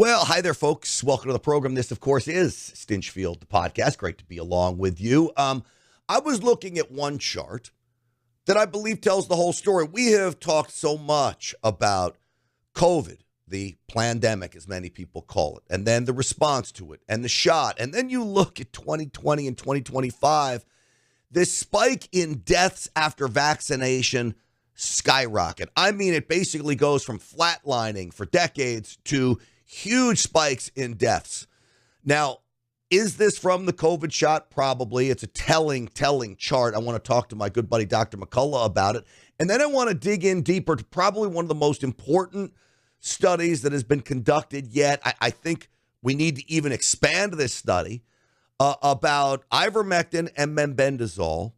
Well, hi there, folks. Welcome to the program. This, of course, is Stinchfield, the podcast. Great to be along with you. I was looking at one chart that I believe tells the whole story. We have talked so much about COVID, the plandemic, as many people call it, and then the response to it and the shot. And then you look at 2020 and 2025, this spike in deaths after vaccination skyrocket. I mean, it basically goes from flatlining for decades to huge spikes in deaths. Now, is this from the COVID shot? Probably. It's a telling chart. I want to talk to my good buddy, Dr. McCullough, about it. And then I want to dig in deeper to probably one of the most important studies that has been conducted yet. I think we need to even expand this study about ivermectin and mebendazole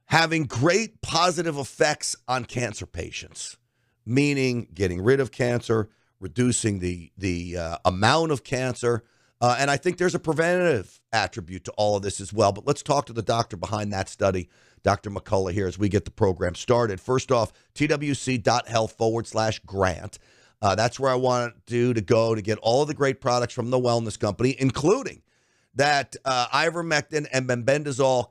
having great positive effects on cancer patients, meaning getting rid of cancer, reducing the amount of cancer. And I think there's a preventative attribute to all of this as well. But let's talk to the doctor behind that study, Dr. McCullough, here as we get the program started. First off, twc.health/grant. That's where I want you to go to get all of the great products from the wellness company, including that ivermectin and mebendazole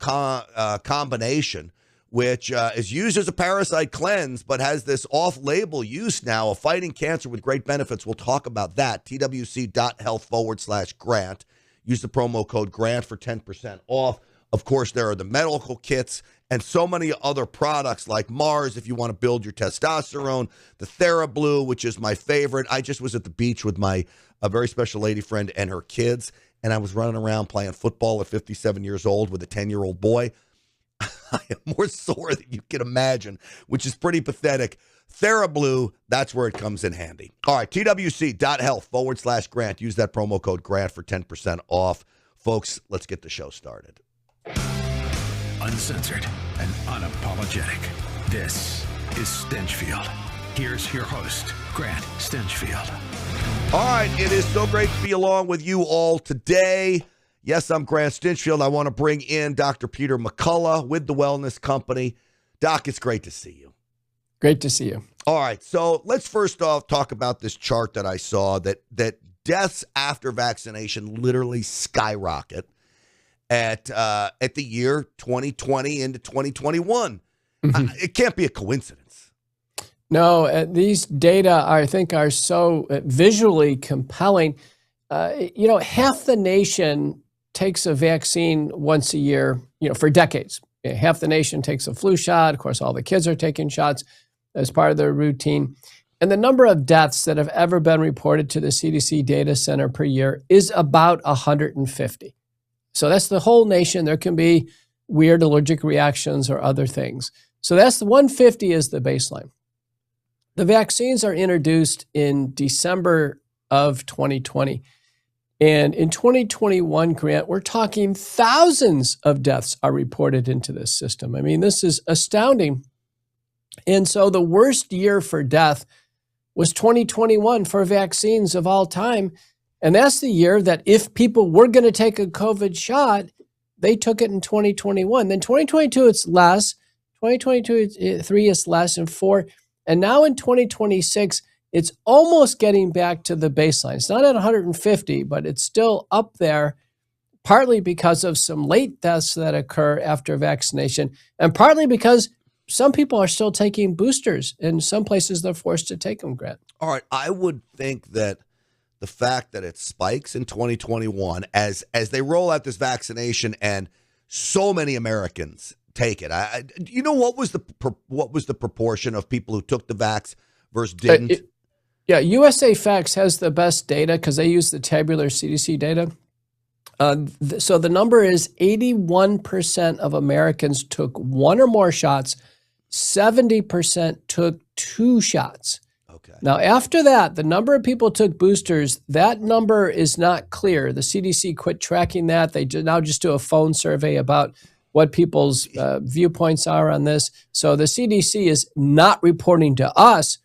combination, which is used as a parasite cleanse, but has this off-label use now of fighting cancer with great benefits. We'll talk about that. twc.health/grant. Use the promo code GRANT for 10% off. Of course, there are the medical kits and so many other products like Mars if you want to build your testosterone, the TheraBlue, which is my favorite. I just was at the beach with a very special lady friend and her kids, and I was running around playing football at 57 years old with a 10-year-old boy. I am more sore than you can imagine, which is pretty pathetic. TheraBlue, that's where it comes in handy. All right, twc.health/grant. Use that promo code GRANT for 10% off. Folks, let's get the show started. Uncensored and unapologetic. This is Stinchfield. Here's your host, Grant Stinchfield. All right, it is so great to be along with you all today. Yes, I'm Grant Stinchfield. I want to bring in Dr. Peter McCullough with the Wellness Company. Doc, it's great to see you. Great to see you. All right, so let's first off talk about this chart that I saw that deaths after vaccination literally skyrocket at the year 2020 into 2021. Mm-hmm. It can't be a coincidence. No, these data, I think, are so visually compelling. Half the nation takes a vaccine once a year, for decades. Half the nation takes a flu shot. Of course, all the kids are taking shots as part of their routine. And the number of deaths that have ever been reported to the CDC data center per year is about 150. So that's the whole nation. There can be weird allergic reactions or other things. So that's the 150 is the baseline. The vaccines are introduced in December of 2020. And in 2021, Grant, we're talking thousands of deaths are reported into this system. I mean, this is astounding. And so the worst year for death was 2021 for vaccines of all time. And that's the year that if people were going to take a COVID shot, they took it in 2021. Then 2022, it's less. 2023 is less, and 4. And now in 2026, it's almost getting back to the baseline. It's not at 150, but it's still up there, partly because of some late deaths that occur after vaccination, and partly because some people are still taking boosters. In some places, they're forced to take them, Grant. All right. I would think that the fact that it spikes in 2021 as they roll out this vaccination and so many Americans take it. What was the proportion of people who took the vax versus didn't? USA Facts has the best data because they use the tabular CDC data. So the number is 81% of Americans took one or more shots. 70% took 2 shots. Okay. Now, after that, the number of people who took boosters, that number is not clear. The CDC quit tracking that. They now just do a phone survey about what people's viewpoints are on this. So the CDC is not reporting to us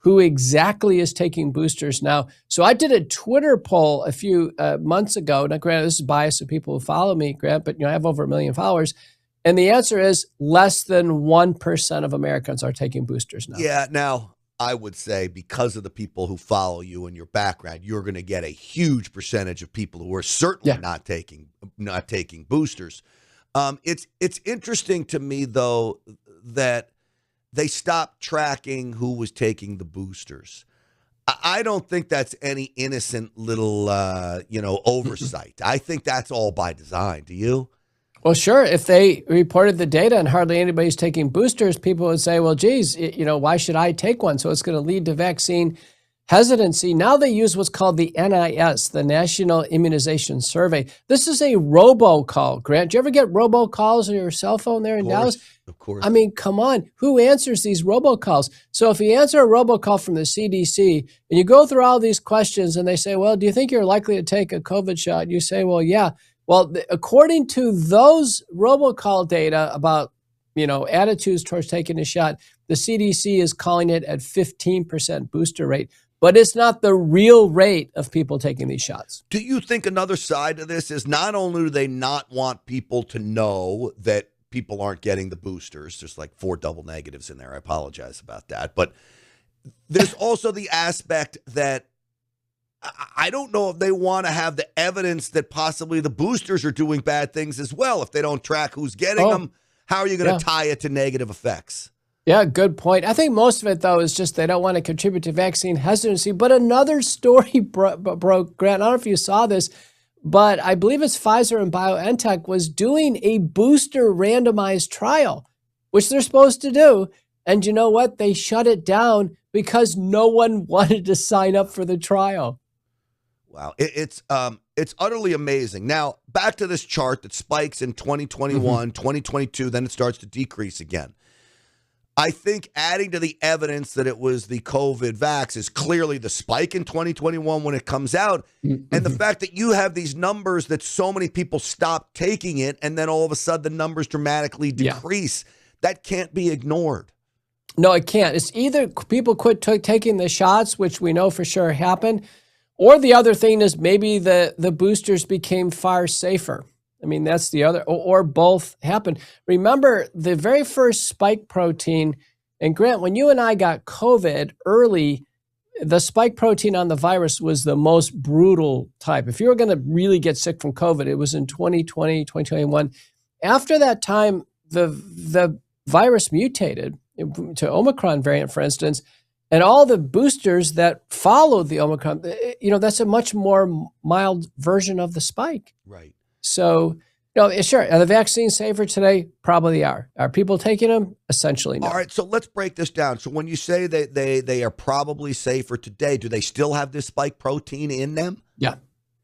who exactly is taking boosters now. So I did a Twitter poll a few months ago. Now, granted, this is biased of people who follow me, Grant, but I have over 1 million followers. And the answer is less than 1% of Americans are taking boosters now. Yeah. Now, I would say because of the people who follow you and your background, you're going to get a huge percentage of people who are certainly not taking boosters. It's interesting to me, though, that they stopped tracking who was taking the boosters. I don't think that's any innocent little, oversight. I think that's all by design. Do you? Well, sure. If they reported the data and hardly anybody's taking boosters, people would say, well, geez, why should I take one? So it's going to lead to vaccine hesitancy. Now they use what's called the NIS, the National Immunization Survey. This is a robocall. Grant, do you ever get robocalls on your cell phone there in Dallas? Of course. I mean, come on. Who answers these robocalls? So if you answer a robocall from the CDC and you go through all these questions and they say, well, do you think you're likely to take a COVID shot? You say, well, yeah. Well, according to those robocall data about, attitudes towards taking a shot, the CDC is calling it at 15% booster rate, but it's not the real rate of people taking these shots. Do you think another side of this is not only do they not want people to know that people aren't getting the boosters, there's like 4 double negatives in there. I apologize about that. But there's also the aspect that I don't know if they want to have the evidence that possibly the boosters are doing bad things as well. If they don't track who's getting them, how are you going to tie it to negative effects? Yeah, good point. I think most of it, though, is just they don't want to contribute to vaccine hesitancy. But another story broke, Grant. I don't know if you saw this, but I believe it's Pfizer and BioNTech was doing a booster randomized trial, which they're supposed to do. And you know what? They shut it down because no one wanted to sign up for the trial. Wow. It's utterly amazing. Now, back to this chart that spikes in 2021, 2022, then it starts to decrease again. I think adding to the evidence that it was the COVID vax is clearly the spike in 2021 when it comes out. And the fact that you have these numbers that so many people stop taking it and then all of a sudden the numbers dramatically decrease, that can't be ignored. No, it can't. It's either people quit taking the shots, which we know for sure happened, or the other thing is maybe the boosters became far safer. I mean, that's the other, or both happened. Remember the very first spike protein, and Grant, when you and I got COVID early, the spike protein on the virus was the most brutal type. If you were going to really get sick from COVID, it was in 2020, 2021. After that time, the virus mutated to Omicron variant, for instance, and all the boosters that followed the Omicron, that's a much more mild version of the spike. Right. So, sure. Are the vaccines safer today? Probably are. Are people taking them? Essentially, no. All right. So let's break this down. So when you say that they are probably safer today, do they still have this spike protein in them? Yeah.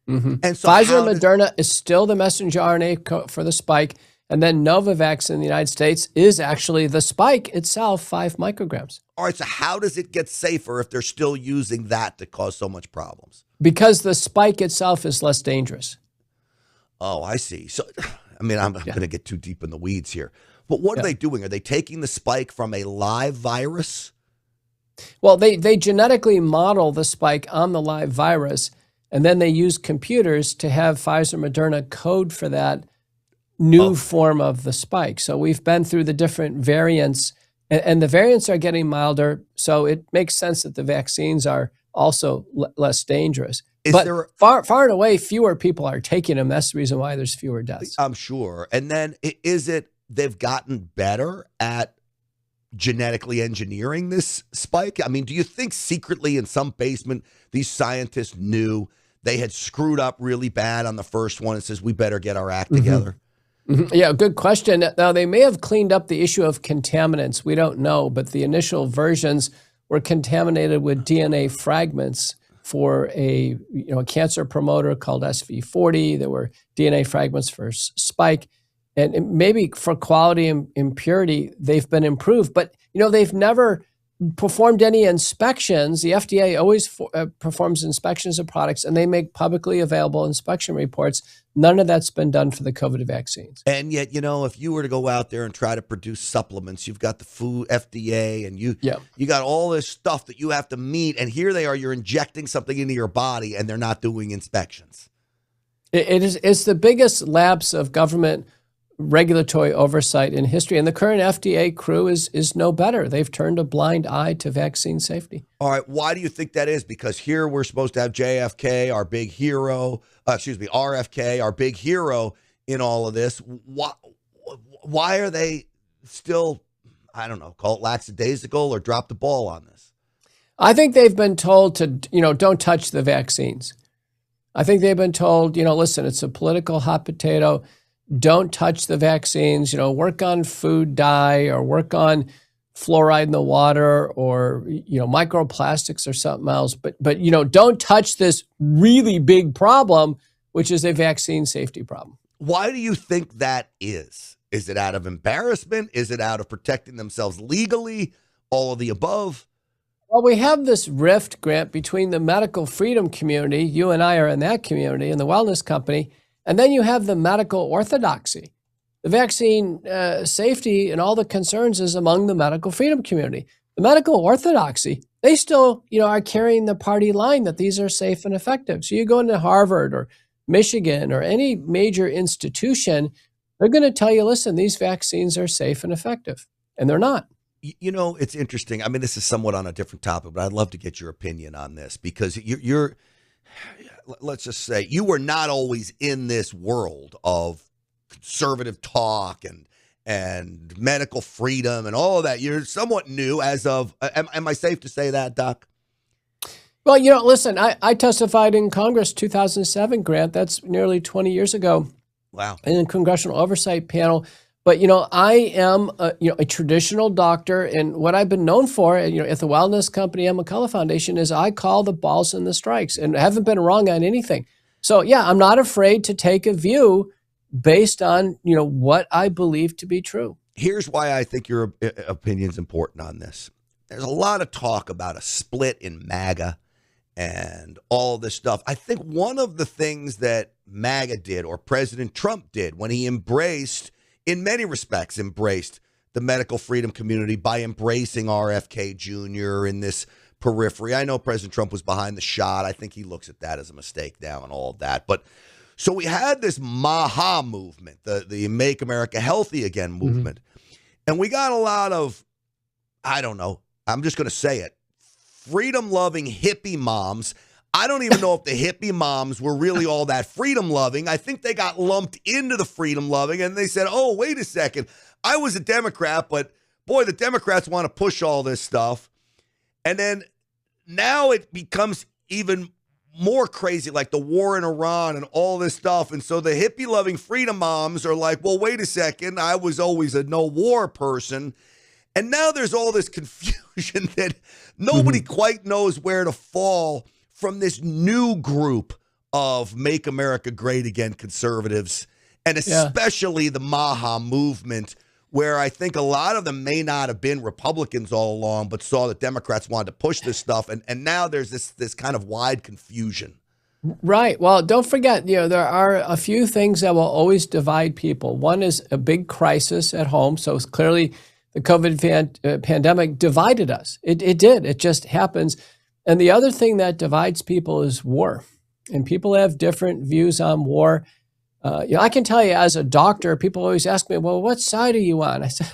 Mm-hmm. And so Pfizer and Moderna is still the messenger RNA for the spike. And then Novavax in the United States is actually the spike itself, 5 micrograms. All right, so how does it get safer if they're still using that to cause so much problems? Because the spike itself is less dangerous. Oh, I see. So, I mean, I'm going to get too deep in the weeds here. But what are they doing? Are they taking the spike from a live virus? Well, they genetically model the spike on the live virus, and then they use computers to have Pfizer Moderna code for that new form of the spike. So we've been through the different variants, and the variants are getting milder. So it makes sense that the vaccines are also less dangerous. But far and away, fewer people are taking them. That's the reason why there's fewer deaths. I'm sure. And then is it they've gotten better at genetically engineering this spike? I mean, do you think secretly in some basement, these scientists knew they had screwed up really bad on the first one and says, we better get our act together? Mm-hmm. Yeah, good question. Now, they may have cleaned up the issue of contaminants. We don't know, but the initial versions were contaminated with DNA fragments for a cancer promoter called SV40. There were DNA fragments for spike. And maybe for quality and impurity, they've been improved. But, they've never performed any inspections. The FDA always performs inspections of products, and they make publicly available inspection reports. None of that's been done for the COVID vaccines. And yet, if you were to go out there and try to produce supplements, you've got the food FDA and you got all this stuff that you have to meet. And here they are, you're injecting something into your body and they're not doing inspections. It's the biggest lapse of government regulatory oversight in history. And the current FDA crew is no better. They've turned a blind eye to vaccine safety. All right. Why do you think that is? Because here we're supposed to have JFK, our big hero, RFK, our big hero in all of this. Why are they still, I don't know, call it lackadaisical or drop the ball on this? I think they've been told to, don't touch the vaccines. I think they've been told, listen, it's a political hot potato. Don't touch the vaccines, work on food dye or work on fluoride in the water or, microplastics or something else. But don't touch this really big problem, which is a vaccine safety problem. Why do you think that is? Is it out of embarrassment? Is it out of protecting themselves legally? All of the above? Well, we have this rift, Grant, between the medical freedom community, you and I are in that community, and the wellness company, and then you have the medical orthodoxy. The vaccine safety and all the concerns is among the medical freedom community. The medical orthodoxy, they still, are carrying the party line that these are safe and effective. So you go into Harvard or Michigan or any major institution, they're going to tell you, listen, these vaccines are safe and effective, and they're not. It's interesting. I mean, this is somewhat on a different topic, but I'd love to get your opinion on this because you're let's just say you were not always in this world of conservative talk and medical freedom and all of that. You're somewhat new as of, am I safe to say that, Doc? Well, listen, I testified in Congress 2007, Grant. That's nearly 20 years ago. Wow. In a congressional oversight panel. But, I am a traditional doctor, and what I've been known for, at the Wellness Company and McCullough Foundation is I call the balls and the strikes and haven't been wrong on anything. So, yeah, I'm not afraid to take a view based on, what I believe to be true. Here's why I think your opinion's important on this. There's a lot of talk about a split in MAGA and all this stuff. I think one of the things that MAGA did or President Trump did when he in many respects, embraced the medical freedom community by embracing RFK Jr. in this periphery. I know President Trump was behind the shot. I think he looks at that as a mistake now and all of that. But so we had this MAHA movement, the Make America Healthy Again movement. And we got a lot of, I don't know, I'm just going to say it, freedom-loving hippie moms. I don't even know if the hippie moms were really all that freedom-loving. I think they got lumped into the freedom-loving, and they said, oh, wait a second. I was a Democrat, but, boy, the Democrats want to push all this stuff. And then now it becomes even more crazy, like the war in Iran and all this stuff. And so the hippie-loving freedom moms are like, well, wait a second. I was always a no-war person. And now there's all this confusion that nobody quite knows where to fall from this new group of Make America Great Again conservatives, and especially the MAHA movement, where I think a lot of them may not have been Republicans all along, but saw that Democrats wanted to push this stuff. And now there's this kind of wide confusion. Right. Well, don't forget, there are a few things that will always divide people. One is a big crisis at home. So clearly the COVID pandemic divided us. It did. It just happens. And the other thing that divides people is war. And people have different views on war. I can tell you as a doctor, people always ask me, well, what side are you on? I said,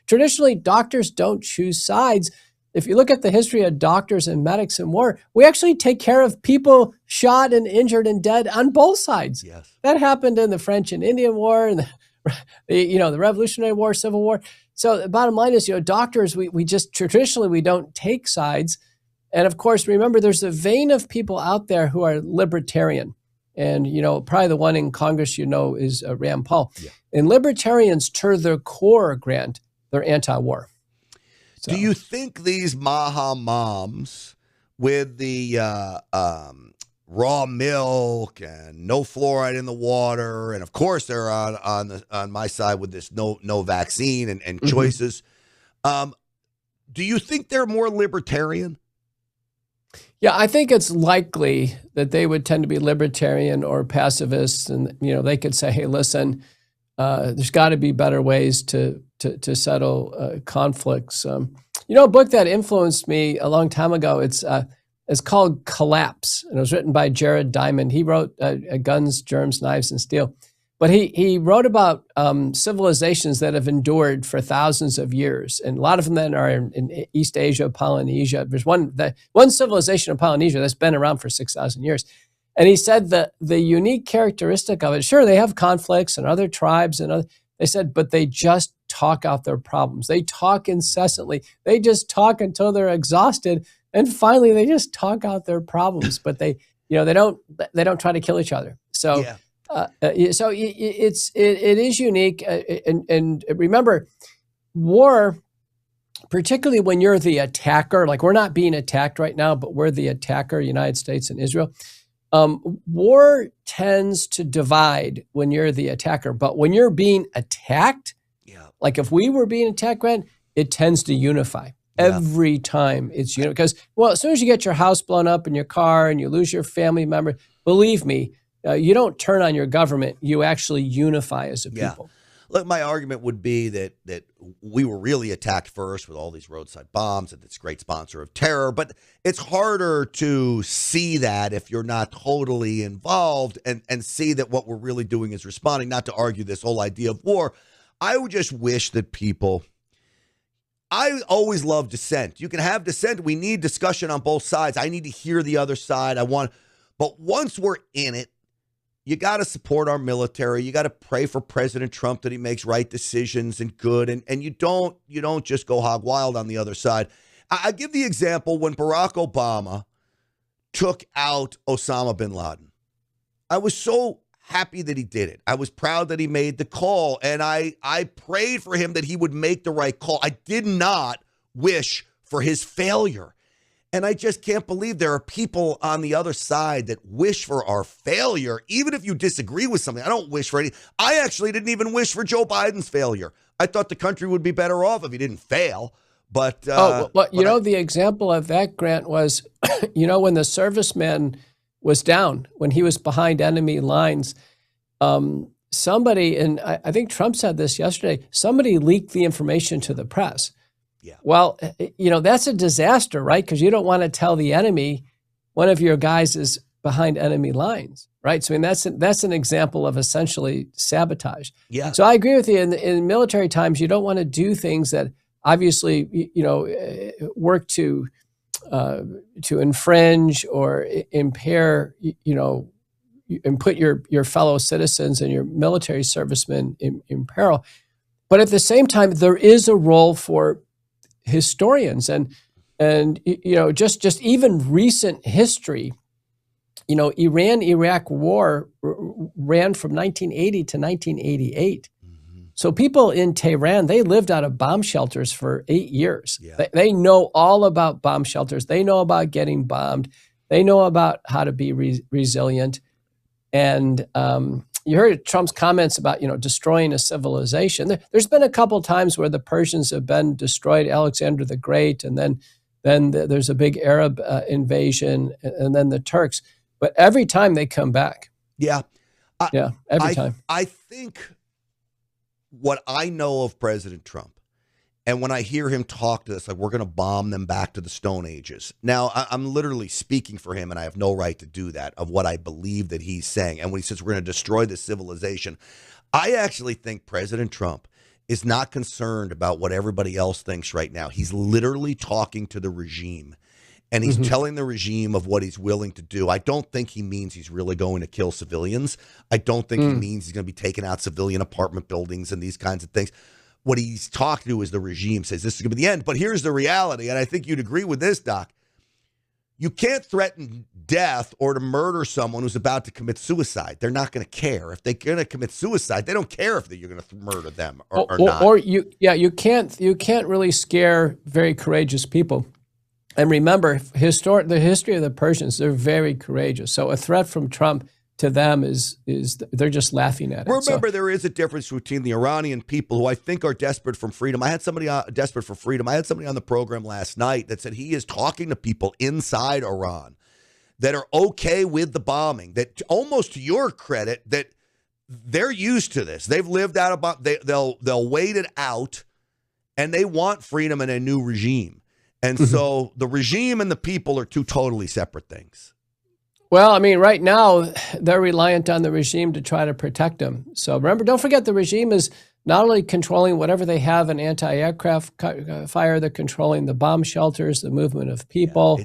traditionally, doctors don't choose sides. If you look at the history of doctors and medics in war, we actually take care of people shot and injured and dead on both sides. Yes. That happened in the French and Indian War and the Revolutionary War, Civil War. So the bottom line is, doctors, we just traditionally, we don't take sides. And of course, remember, there's a vein of people out there who are libertarian. And, probably the one in Congress, is Rand Paul. Yeah. And libertarians, to their core, Grant, they're anti-war. So. Do you think these MAHA moms with the raw milk and no fluoride in the water, and of course they're on my side with this no vaccine and choices, do you think they're more libertarian? Yeah, I think it's likely that they would tend to be libertarian or pacifists, and they could say, "Hey, listen, there's got to be better ways to settle conflicts." A book that influenced me a long time ago. It's called Collapse, and it was written by Jared Diamond. He wrote Guns, Germs, Knives, and Steel. But he wrote about civilizations that have endured for thousands of years, and a lot of them then are in East Asia, Polynesia. There's one civilization of Polynesia that's been around for 6,000 years. And he said that the unique characteristic of it, sure, they have conflicts and other tribes they said, but they just talk out their problems. They talk incessantly. They just talk until they're exhausted, and finally they just talk out their problems. But they don't try to kill each other. So. Yeah. So it is unique, and remember, war, particularly when you're the attacker, like we're not being attacked right now, but we're the attacker, United States and Israel. War tends to divide when you're the attacker, but when you're being attacked, like if we were being attacked, Grant, it tends to unify. Every time it's because as soon as you get your house blown up in your car and you lose your family member, believe me. You don't turn on your government. You actually unify as a people. Look, my argument would be that we were really attacked first with all these roadside bombs and this great sponsor of terror. But it's harder to see that if you're not totally involved and see that what we're really doing is responding, not to argue this whole idea of war. I would just wish that people – I always love dissent. You can have dissent. We need discussion on both sides. I need to hear the other side. But once we're in it, you got to support our military. You got to pray for President Trump that he makes right decisions and good. And you don't just go hog wild on the other side. I give the example when Barack Obama took out Osama bin Laden. I was so happy that he did it. I was proud that he made the call. And I prayed for him that he would make the right call. I did not wish for his failure. And I just can't believe there are people on the other side that wish for our failure, even if you disagree with something. I don't wish for any. I actually didn't even wish for Joe Biden's failure. I thought the country would be better off if he didn't fail. But the example of that, Grant, was when the serviceman was down, when he was behind enemy lines, somebody, and I think Trump said this yesterday, somebody leaked the information to the press. Yeah. Well, that's a disaster, right? Because you don't want to tell the enemy one of your guys is behind enemy lines, right? So, that's an example of essentially sabotage. Yeah. So I agree with you. In military times, you don't want to do things that obviously, work to infringe or impair, and put your fellow citizens and your military servicemen in peril. But at the same time, there is a role for historians and just even recent history. Iran-Iraq war ran from 1980 to 1988. Mm-hmm. So people in Tehran, they lived out of bomb shelters for 8 years. Yeah. They know all about bomb shelters. They know about getting bombed. They know about how to be resilient. And you heard Trump's comments about, destroying a civilization. There's been a couple times where the Persians have been destroyed, Alexander the Great, and then there's a big Arab invasion, and then the Turks. But every time they come back. Yeah. Every time. I think what I know of President Trump, and when I hear him talk to us, like we're going to bomb them back to the Stone Ages. Now, I'm literally speaking for him, and I have no right to do that, of what I believe that he's saying. And when he says we're going to destroy this civilization, I actually think President Trump is not concerned about what everybody else thinks right now. He's literally talking to the regime, and he's telling the regime of what he's willing to do. I don't think he means he's really going to kill civilians. I don't think he means he's going to be taking out civilian apartment buildings and these kinds of things. What he's talking to is the regime, says this is going to be the end. But here's the reality, and I think you'd agree with this, Doc. You can't threaten death or to murder someone who's about to commit suicide. They're not going to care. If they're going to commit suicide, they don't care if you're going to murder them or not. Or you can't really scare very courageous people. And remember, the history of the Persians, they're very courageous. So a threat from Trump to them is they're just laughing at it. Remember, there is a difference between the Iranian people, who I think are desperate for freedom. I had somebody desperate for freedom. I had somebody on the program last night that said he is talking to people inside Iran that are okay with the bombing, that almost to your credit, that they're used to this. They've lived out about, they'll wait it out, and they want freedom and a new regime. And so the regime and the people are two totally separate things. Well, I mean, right now they're reliant on the regime to try to protect them. So remember, don't forget the regime is not only controlling whatever they have in anti-aircraft fire, they're controlling the bomb shelters, the movement of people.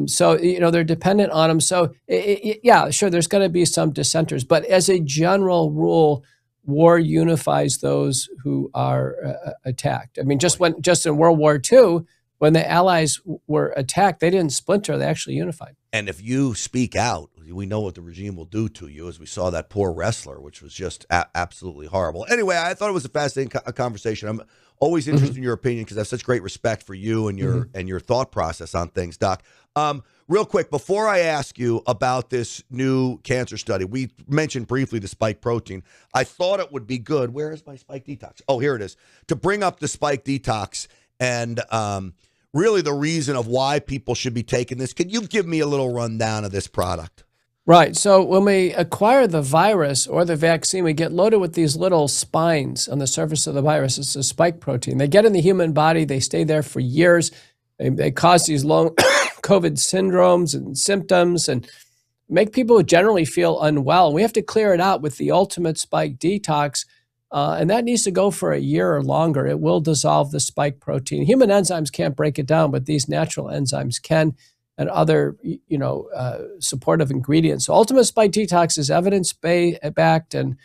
So, they're dependent on them. So, yeah, sure, there's going to be some dissenters. But as a general rule, war unifies those who are attacked. I mean, just in World War II, when the Allies were attacked, they didn't splinter, they actually unified. And if you speak out, we know what the regime will do to you, as we saw that poor wrestler, which was just absolutely horrible. Anyway, I thought it was a fascinating conversation. I'm always interested in your opinion because I have such great respect for you and your thought process on things, Doc. Real quick, before I ask you about this new cancer study, we mentioned briefly the spike protein. I thought it would be good. Where is my spike detox? Oh, here it is. To bring up the spike detox and really the reason of why people should be taking this. Can you give me a little rundown of this product? Right. So when we acquire the virus or the vaccine, we get loaded with these little spines on the surface of the virus. It's a spike protein. They get in the human body. They stay there for years. They cause these long COVID syndromes and symptoms and make people generally feel unwell. We have to clear it out with the ultimate spike detox. And that needs to go for a year or longer. It will dissolve the spike protein. Human enzymes can't break it down, but these natural enzymes can, and other, supportive ingredients. So ultimate spike detox is evidence-backed and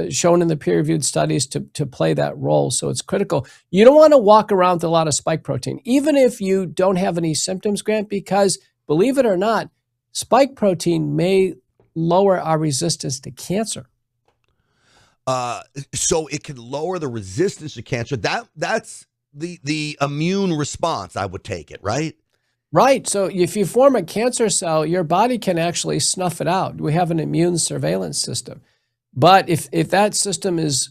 shown in the peer-reviewed studies to play that role. So it's critical. You don't want to walk around with a lot of spike protein, even if you don't have any symptoms, Grant, because believe it or not, spike protein may lower our resistance to cancer. So it can lower the resistance to cancer. That's the immune response, I would take it, right? Right. So if you form a cancer cell, your body can actually snuff it out. We have an immune surveillance system. But if that system is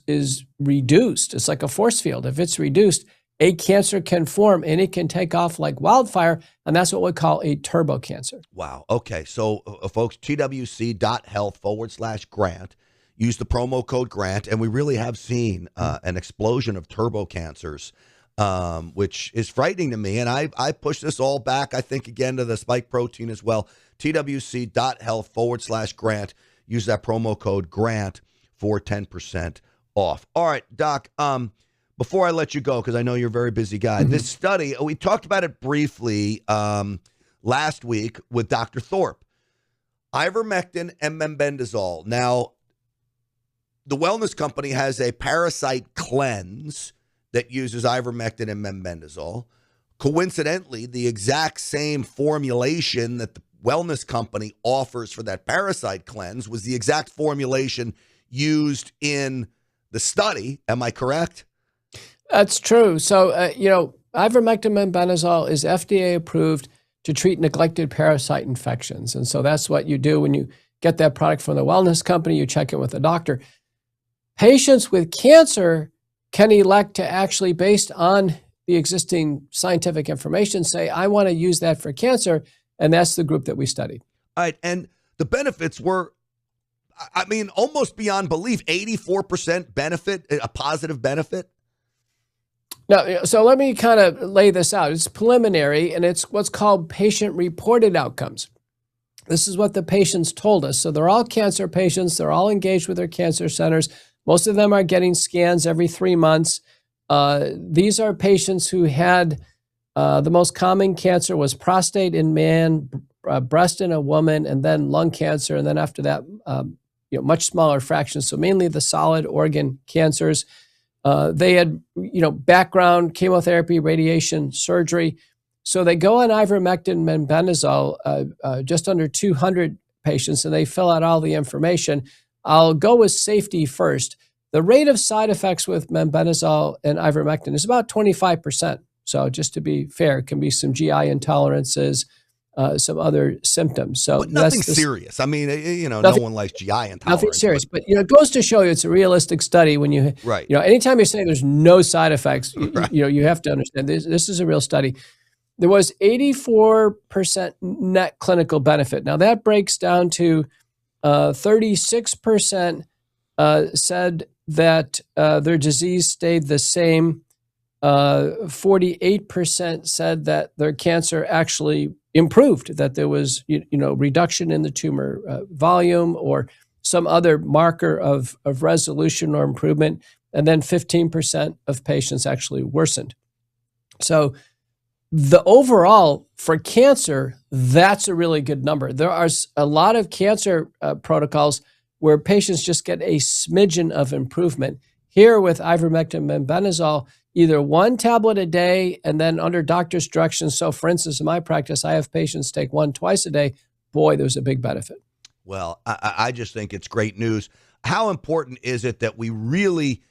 reduced, it's like a force field. If it's reduced, a cancer can form and it can take off like wildfire. And that's what we call a turbo cancer. Wow. Okay. So folks, twc.health/grant. Use the promo code GRANT, and we really have seen an explosion of turbo cancers, which is frightening to me. And I push this all back, I think, again, to the spike protein as well. twc.health/grant. Use that promo code GRANT for 10% off. All right, Doc, before I let you go, because I know you're a very busy guy, this study, we talked about it briefly last week with Dr. Thorpe. Ivermectin and mebendazole. Now, the wellness company has a parasite cleanse that uses ivermectin and mebendazole. Coincidentally, the exact same formulation that the wellness company offers for that parasite cleanse was the exact formulation used in the study. Am I correct? That's true. So, ivermectin and mebendazole is FDA approved to treat neglected parasite infections. And so that's what you do when you get that product from the wellness company. You check it with a doctor. Patients with cancer can elect to actually, based on the existing scientific information, say, I want to use that for cancer. And that's the group that we studied. All right. And the benefits were, almost beyond belief, 84% benefit, a positive benefit. Now, so let me kind of lay this out. It's preliminary, and it's what's called patient-reported outcomes. This is what the patients told us. So they're all cancer patients. They're all engaged with their cancer centers. Most of them are getting scans every 3 months. These are patients who had the most common cancer was prostate in man, breast in a woman, and then lung cancer. And then after that, much smaller fractions. So mainly the solid organ cancers. They had, background chemotherapy, radiation, surgery. So they go on ivermectin and mebendazole, just under 200 patients, and they fill out all the information. I'll go with safety first. The rate of side effects with mebendazole and ivermectin is about 25%. So just to be fair, it can be some GI intolerances, some other symptoms. So but nothing serious. No one likes GI intolerance. Nothing serious, but it goes to show you it's a realistic study. When you, right. Anytime you're saying there's no side effects, right. You have to understand this is a real study. There was 84% net clinical benefit. Now that breaks down to 36% said that their disease stayed the same. 48% said that their cancer actually improved, that there was reduction in the tumor volume or some other marker of resolution or improvement, and then 15% of patients actually worsened. So the overall for cancer, that's a really good number. There are a lot of cancer protocols where patients just get a smidgen of improvement. Here with ivermectin and benazole, either one tablet a day and then under doctor's directions. So for instance, in my practice, I have patients take one twice a day. Boy, there's a big benefit. Well, I just think it's great news. How important is it that we really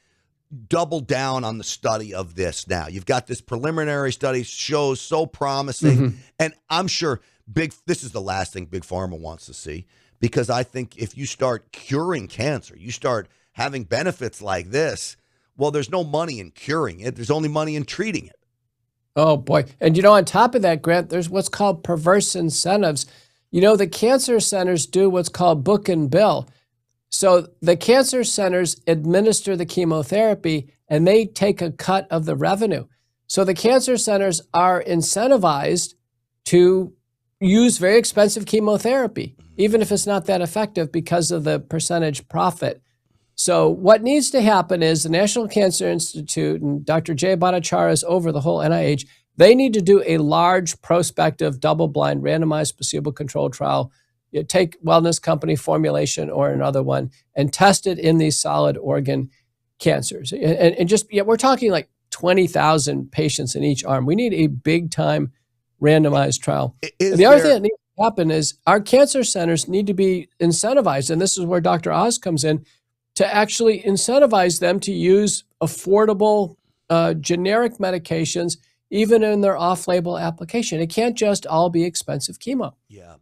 double down on the study of this now? You've got this preliminary study, shows so promising, and I'm sure this is the last thing Big Pharma wants to see, because I think if you start curing cancer, you start having benefits like this, well, there's no money in curing it. There's only money in treating it. Oh, boy. And, on top of that, Grant, there's what's called perverse incentives. The cancer centers do what's called book and bill. So the cancer centers administer the chemotherapy and they take a cut of the revenue. So the cancer centers are incentivized to use very expensive chemotherapy, even if it's not that effective, because of the percentage profit. So what needs to happen is the National Cancer Institute and Dr. Jay Bhattacharya is over the whole NIH. They need to do a large prospective double-blind randomized placebo-controlled trial. You take Wellness Company formulation or another one and test it in these solid organ cancers. And just, we're talking like 20,000 patients in each arm. We need a big-time randomized trial. The other thing that needs to happen is our cancer centers need to be incentivized, and this is where Dr. Oz comes in, to actually incentivize them to use affordable generic medications, even in their off-label application. It can't just all be expensive chemo. Yeah.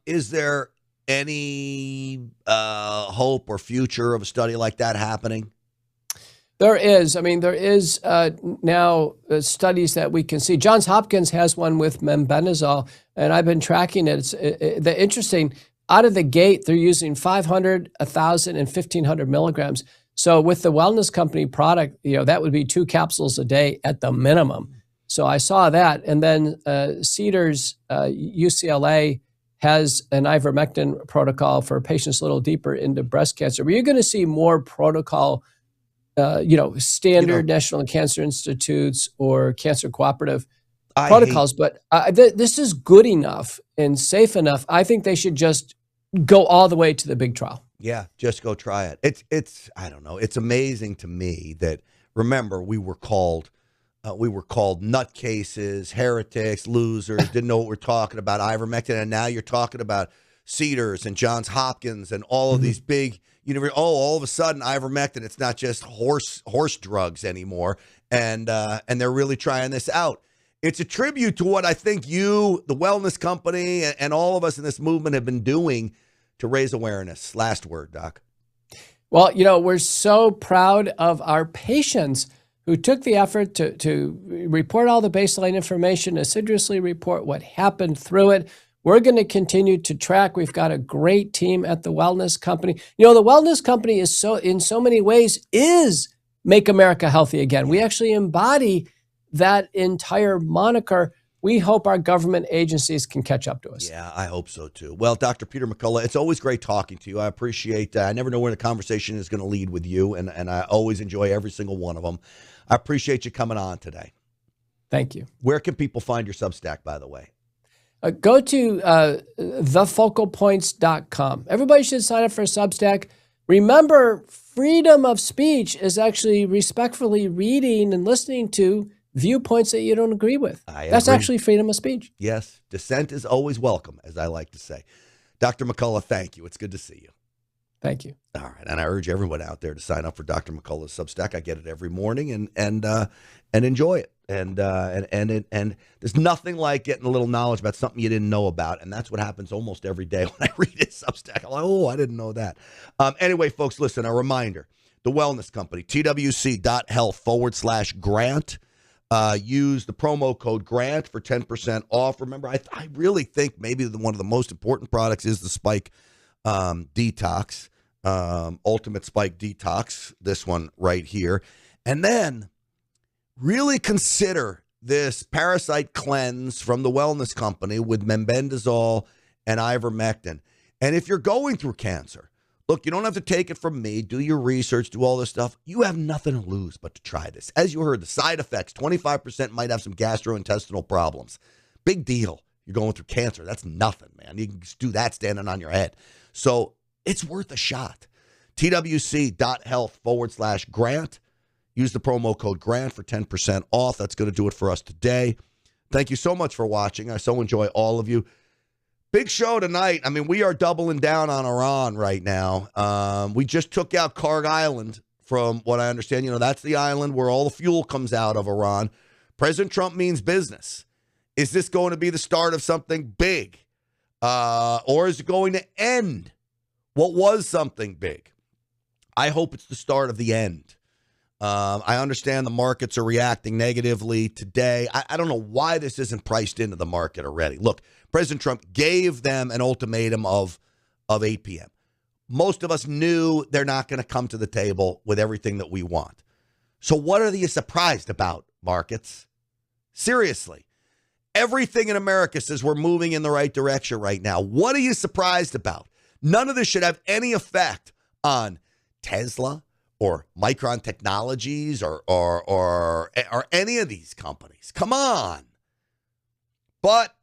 Is there any hope or future of a study like that happening? There is. There is now studies that we can see. Johns Hopkins has one with mebendazole, and I've been tracking it. It's the interesting. Out of the gate, they're using 500, 1,000, and 1,500 milligrams. So with the Wellness Company product, that would be 2 capsules a day at the minimum. So I saw that. And then Cedars, UCLA, has an ivermectin protocol for patients a little deeper into breast cancer. But you're going to see more protocol, standard National Cancer Institutes or cancer cooperative protocols. But this is good enough and safe enough. I think they should just go all the way to the big trial. Yeah, just go try it. It's I don't know. It's amazing to me that, remember, we were called nutcases, heretics, losers, didn't know what we're talking about, ivermectin, and now you're talking about Cedars and Johns Hopkins and all of these big all of a sudden ivermectin, it's not just horse drugs anymore, and they're really trying this out. It's a tribute to what I think you, the Wellness Company, and all of us in this movement have been doing to raise awareness. Last word, Doc. Well, we're so proud of our patients who took the effort to report all the baseline information, assiduously report what happened through it. We're going to continue to track. We've got a great team at the Wellness Company. The Wellness Company is in so many ways is Make America Healthy Again. We actually embody that entire moniker. We hope our government agencies can catch up to us. Yeah, I hope so too. Well, Dr. Peter McCullough, it's always great talking to you. I appreciate I never know where the conversation is going to lead with you, and I always enjoy every single one of them. I appreciate you coming on today. Thank you. Where can people find your Substack, by the way? Go to thefocalpoints.com. Everybody should sign up for Substack. Remember, freedom of speech is actually respectfully reading and listening to viewpoints that you don't agree with. That's actually freedom of speech. Yes. Dissent is always welcome, as I like to say. Dr. McCullough, thank you. It's good to see you. Thank you. All right. And I urge everyone out there to sign up for Dr. McCullough's Substack. I get it every morning and enjoy it. And there's nothing like getting a little knowledge about something you didn't know about. And that's what happens almost every day when I read his Substack. I'm like, oh, I didn't know that. Anyway, folks, listen, a reminder, the Wellness Company, twc.health/grant. Use the promo code GRANT for 10% off. Remember, I really think maybe one of the most important products is the Spike Detox, Ultimate Spike Detox, this one right here. And then really consider this parasite cleanse from the wellness company with mebendazole and ivermectin. And if you're going through cancer, look, you don't have to take it from me. Do your research, do all this stuff. You have nothing to lose but to try this. As you heard, the side effects, 25% might have some gastrointestinal problems. Big deal. You're going through cancer. That's nothing, man. You can just do that standing on your head. So it's worth a shot. twc.health/grant. Use the promo code GRANT for 10% off. That's going to do it for us today. Thank you so much for watching. I so enjoy all of you. Big show tonight. I mean, we are doubling down on Iran right now. We just took out Karg Island from what I understand. You know, that's the island where all the fuel comes out of Iran. President Trump means business. Is this going to be the start of something big? Or is it going to end what was something big? I hope it's the start of the end. I understand the markets are reacting negatively today. I don't know why this isn't priced into the market already. Look, President Trump gave them an ultimatum of 8 p.m. Most of us knew they're not going to come to the table with everything that we want. So what are you surprised about, markets? Seriously. Everything in America says we're moving in the right direction right now. What are you surprised about? None of this should have any effect on Tesla or Micron Technologies or any of these companies. Come on. But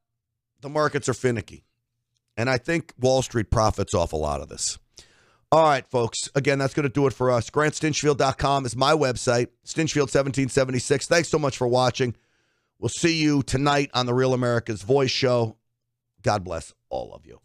the markets are finicky. And I think Wall Street profits off a lot of this. All right, folks. Again, that's going to do it for us. GrantStinchfield.com is my website. Stinchfield1776. Thanks so much for watching. We'll see you tonight on the Real America's Voice show. God bless all of you.